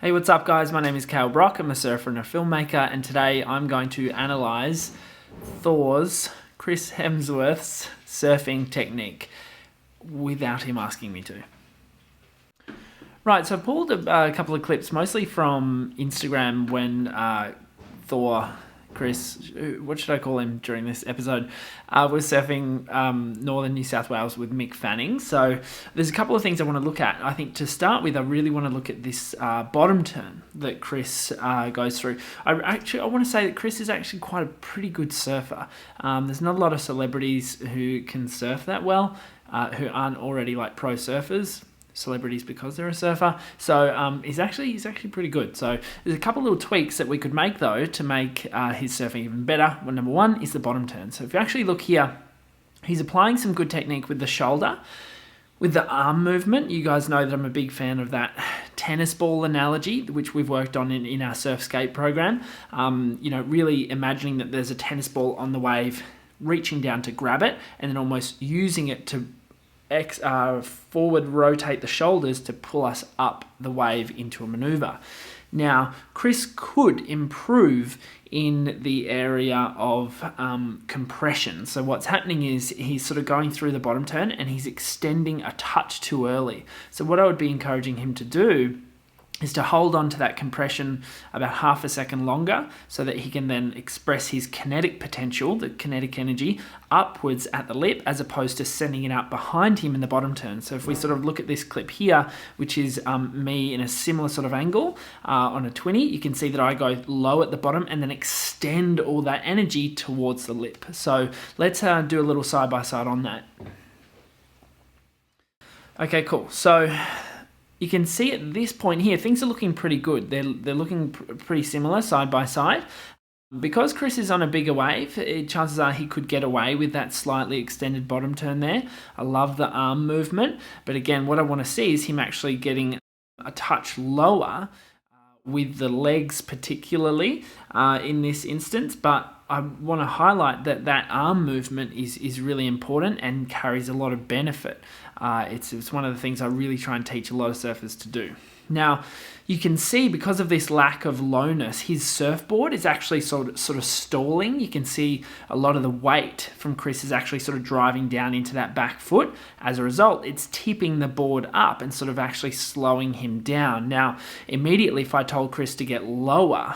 Hey, what's up guys? My name is Kale Brock. I'm a surfer and a filmmaker, and today I'm going to analyse Chris Hemsworth's surfing technique without him asking me to. Right, so I pulled a couple of clips, mostly from Instagram when Chris, what should I call him during this episode, was surfing northern New South Wales with Mick Fanning. So there's a couple of things I want to look at. I think to start with, I really want to look at this bottom turn that Chris goes through. I want to say that Chris is actually quite a pretty good surfer. There's not a lot of celebrities who can surf that well, who aren't already like pro surfers. Celebrities because they're a surfer. So he's actually pretty good. So there's a couple little tweaks that we could make though to make his surfing even better. Well, number one is the bottom turn. So if you actually look here, he's applying some good technique with the shoulder, with the arm movement. You guys know that I'm a big fan of that tennis ball analogy, which we've worked on in our surf skate program. Really imagining that there's a tennis ball on the wave, reaching down to grab it, and then almost using it to forward rotate the shoulders to pull us up the wave into a maneuver. Now, Chris could improve in the area of compression. So what's happening is he's sort of going through the bottom turn and he's extending a touch too early. So what I would be encouraging him to do is to hold on to that compression about half a second longer so that he can then express his kinetic potential, the kinetic energy, upwards at the lip as opposed to sending it out behind him in the bottom turn. So if we sort of look at this clip here, which is me in a similar sort of angle on a 20, you can see that I go low at the bottom and then extend all that energy towards the lip. So let's do a little side-by-side on that. Okay, cool. So you can see at this point here, things are looking pretty good. They're looking pretty similar side by side. Because Chris is on a bigger wave, chances are he could get away with that slightly extended bottom turn there. I love the arm movement. But again, what I want to see is him actually getting a touch lower with the legs particularly in this instance. But I want to highlight that arm movement is really important and carries a lot of benefit. It's one of the things I really try and teach a lot of surfers to do. Now, you can see because of this lack of lowness, his surfboard is actually sort of stalling. You can see a lot of the weight from Chris is actually sort of driving down into that back foot. As a result, it's tipping the board up and sort of actually slowing him down. Now, immediately if I told Chris to get lower,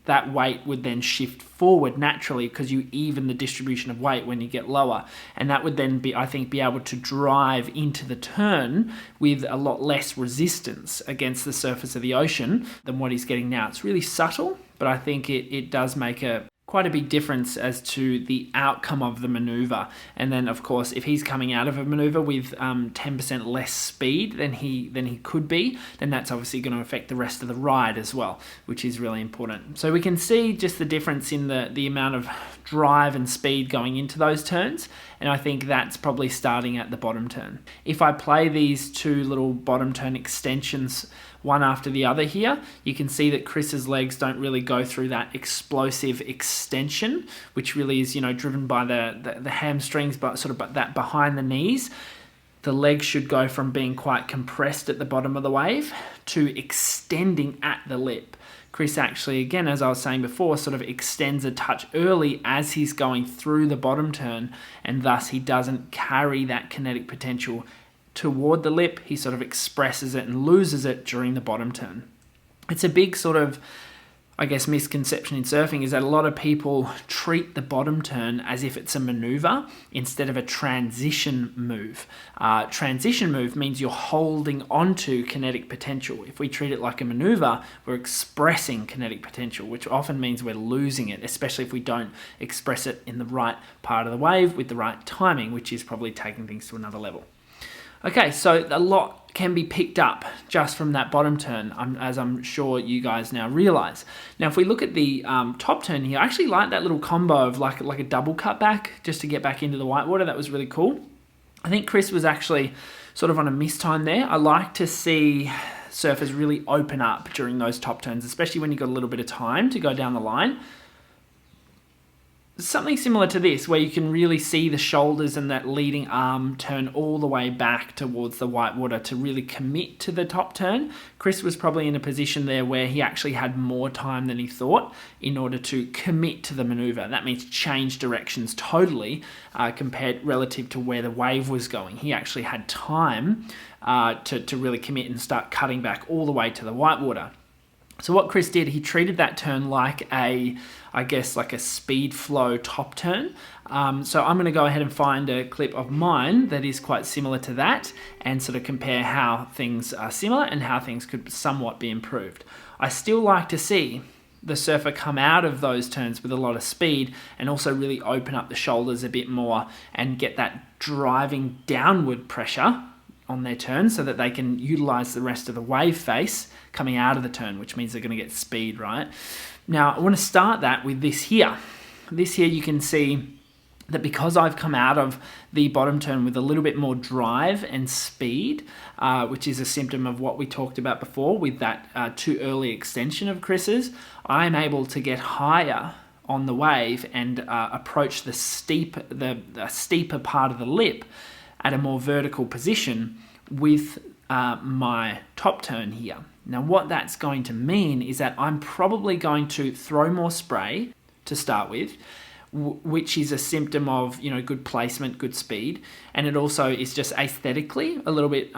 that weight would then shift forward naturally because you even the distribution of weight when you get lower. And that would then be able to drive into the turn with a lot less resistance against the surface of the ocean than what he's getting now. It's really subtle, but I think it does make quite a big difference as to the outcome of the maneuver. And then of course, if he's coming out of a maneuver with 10% less speed than he could be, then that's obviously going to affect the rest of the ride as well, which is really important. So we can see just the difference in the amount of drive and speed going into those turns. And I think that's probably starting at the bottom turn. If I play these two little bottom turn extensions one after the other here, you can see that Chris's legs don't really go through that explosive extension, which really is, driven by the hamstrings, but sort of that behind the knees. The legs should go from being quite compressed at the bottom of the wave to extending at the lip. Chris actually, again, as I was saying before, sort of extends a touch early as he's going through the bottom turn, and thus he doesn't carry that kinetic potential toward the lip. He sort of expresses it and loses it during the bottom turn. It's a big sort of, misconception in surfing is that a lot of people treat the bottom turn as if it's a maneuver instead of a transition move. Transition move means you're holding onto kinetic potential. If we treat it like a maneuver, we're expressing kinetic potential, which often means we're losing it, especially if we don't express it in the right part of the wave with the right timing, which is probably taking things to another level. Okay, so a lot can be picked up just from that bottom turn, as I'm sure you guys now realize. Now, if we look at the top turn here, I actually like that little combo of like a double cut back just to get back into the whitewater. That was really cool. I think Chris was actually sort of on a miss time there. I like to see surfers really open up during those top turns, especially when you've got a little bit of time to go down the line. something similar to this, where you can really see the shoulders and that leading arm turn all the way back towards the whitewater to really commit to the top turn. Chris was probably in a position there where he actually had more time than he thought in order to commit to the maneuver. That means change directions totally compared relative to where the wave was going. He actually had time to really commit and start cutting back all the way to the whitewater. So what Chris did, he treated that turn like a speed flow top turn. So I'm going to go ahead and find a clip of mine that is quite similar to that and sort of compare how things are similar and how things could somewhat be improved. I still like to see the surfer come out of those turns with a lot of speed and also really open up the shoulders a bit more and get that driving downward pressure on their turn so that they can utilize the rest of the wave face coming out of the turn, which means they're going to get speed, right? Now, I want to start that with this here. This here, you can see that because I've come out of the bottom turn with a little bit more drive and speed, which is a symptom of what we talked about before with that too early extension of Chris's, I'm able to get higher on the wave and approach the steeper part of the lip at a more vertical position with my top turn here. Now what that's going to mean is that I'm probably going to throw more spray to start with, which is a symptom of, good placement, good speed. And it also is just aesthetically a little bit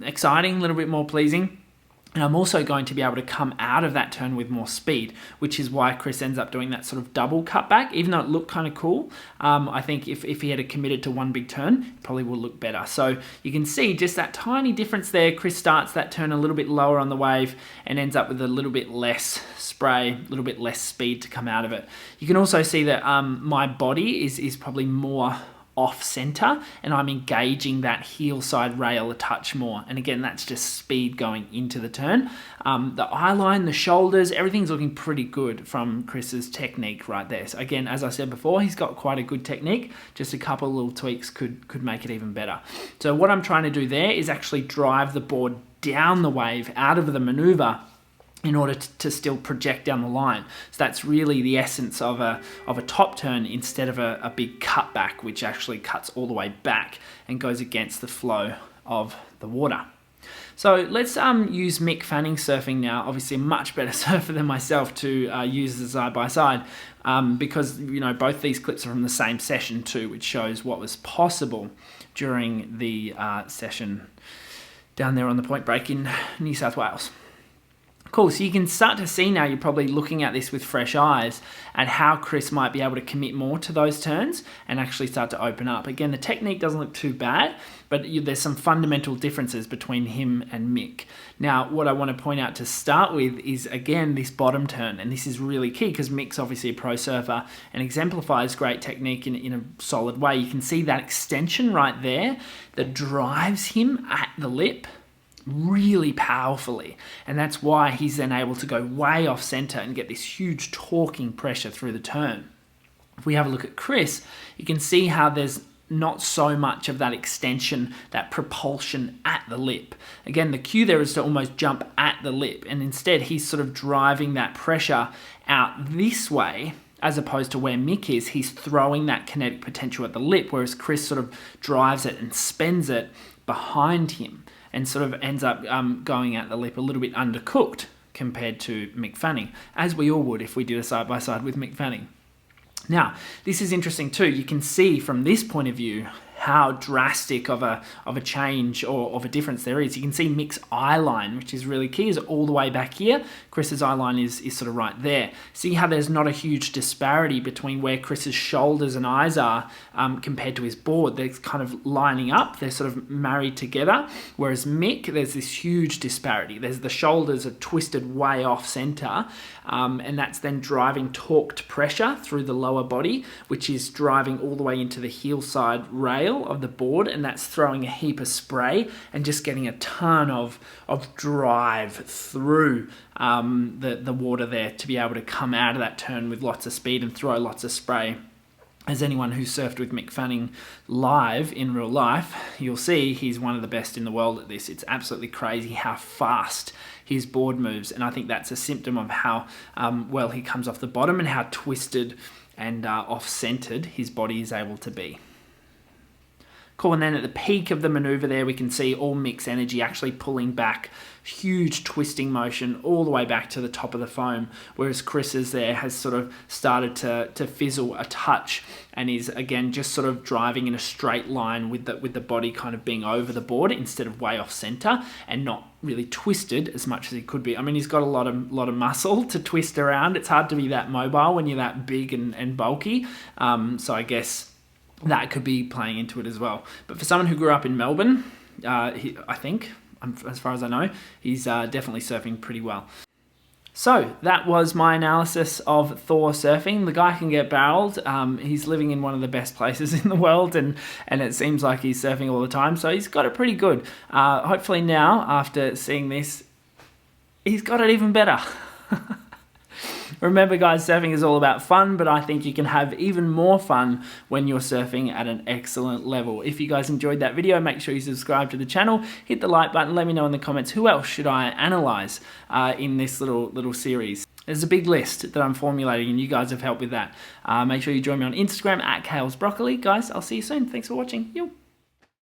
exciting, a little bit more pleasing. And I'm also going to be able to come out of that turn with more speed, which is why Chris ends up doing that sort of double cutback. Even though it looked kind of cool, I think if he had committed to one big turn, it probably will look better. So you can see just that tiny difference there. Chris starts that turn a little bit lower on the wave and ends up with a little bit less spray, a little bit less speed to come out of it. You can also see that my body is probably more off center and I'm engaging that heel side rail a touch more, and again that's just speed going into the turn. The eye line, the shoulders, everything's looking pretty good from Chris's technique right there. So again, as I said before, he's got quite a good technique, just a couple of little tweaks could make it even better. So what I'm trying to do there is actually drive the board down the wave out of the maneuver in order to still project down the line. So that's really the essence of a top turn instead of a big cutback, which actually cuts all the way back and goes against the flow of the water. So let's use Mick Fanning surfing now. Obviously a much better surfer than myself to use as a side-by-side because both these clips are from the same session too, which shows what was possible during the session down there on the Point Break in New South Wales. Cool, so you can start to see now, you're probably looking at this with fresh eyes at how Chris might be able to commit more to those turns and actually start to open up. Again, the technique doesn't look too bad, but there's some fundamental differences between him and Mick. Now, what I want to point out to start with is, again, this bottom turn, and this is really key because Mick's obviously a pro surfer and exemplifies great technique in a solid way. You can see that extension right there that drives him at the lip really powerfully, and that's why he's then able to go way off center and get this huge torquing pressure through the turn. If we have a look at Chris, you can see how there's not so much of that extension, that propulsion at the lip. Again, the cue there is to almost jump at the lip, and instead he's sort of driving that pressure out this way as opposed to where Mick is. He's throwing that kinetic potential at the lip, whereas Chris sort of drives it and spends it behind him and sort of ends up going at the lip a little bit undercooked compared to Mick Fanning, as we all would if we did a side-by-side with Mick Fanning. Now, this is interesting too. You can see from this point of view how drastic of a change or of a difference there is. You can see Mick's eye line, which is really key, is all the way back here. Chris's eye line is sort of right there. See how there's not a huge disparity between where Chris's shoulders and eyes are compared to his board. They're kind of lining up. They're sort of married together. Whereas Mick, there's this huge disparity. There's the shoulders are twisted way off center, and that's then driving torqued pressure through the lower body, which is driving all the way into the heel side rail of the board, and that's throwing a heap of spray and just getting a ton of drive through the water there to be able to come out of that turn with lots of speed and throw lots of spray. As anyone who surfed with Mick Fanning live in real life, you'll see he's one of the best in the world at this. It's absolutely crazy how fast his board moves, and I think that's a symptom of how well he comes off the bottom and how twisted and off-centered his body is able to be. Cool, and then at the peak of the maneuver there, we can see all Mick's energy actually pulling back, huge twisting motion all the way back to the top of the foam, whereas Chris's there has sort of started to fizzle a touch and is again just sort of driving in a straight line with the body kind of being over the board instead of way off center and not really twisted as much as he could be. I mean, he's got a lot of muscle to twist around. It's hard to be that mobile when you're that big and bulky. So I guess that could be playing into it as well. But for someone who grew up in Melbourne, I think, as far as I know, he's definitely surfing pretty well. So that was my analysis of Thor surfing. The guy can get barreled. He's living in one of the best places in the world, and it seems like he's surfing all the time. So he's got it pretty good. Hopefully now, after seeing this, he's got it even better. Remember, guys, surfing is all about fun, but I think you can have even more fun when you're surfing at an excellent level. If you guys enjoyed that video, make sure you subscribe to the channel, hit the like button, let me know in the comments who else should I analyze in this little series. There's a big list that I'm formulating, and you guys have helped with that. Make sure you join me on Instagram at Kale's Broccoli. Guys, I'll see you soon. Thanks for watching. Yo.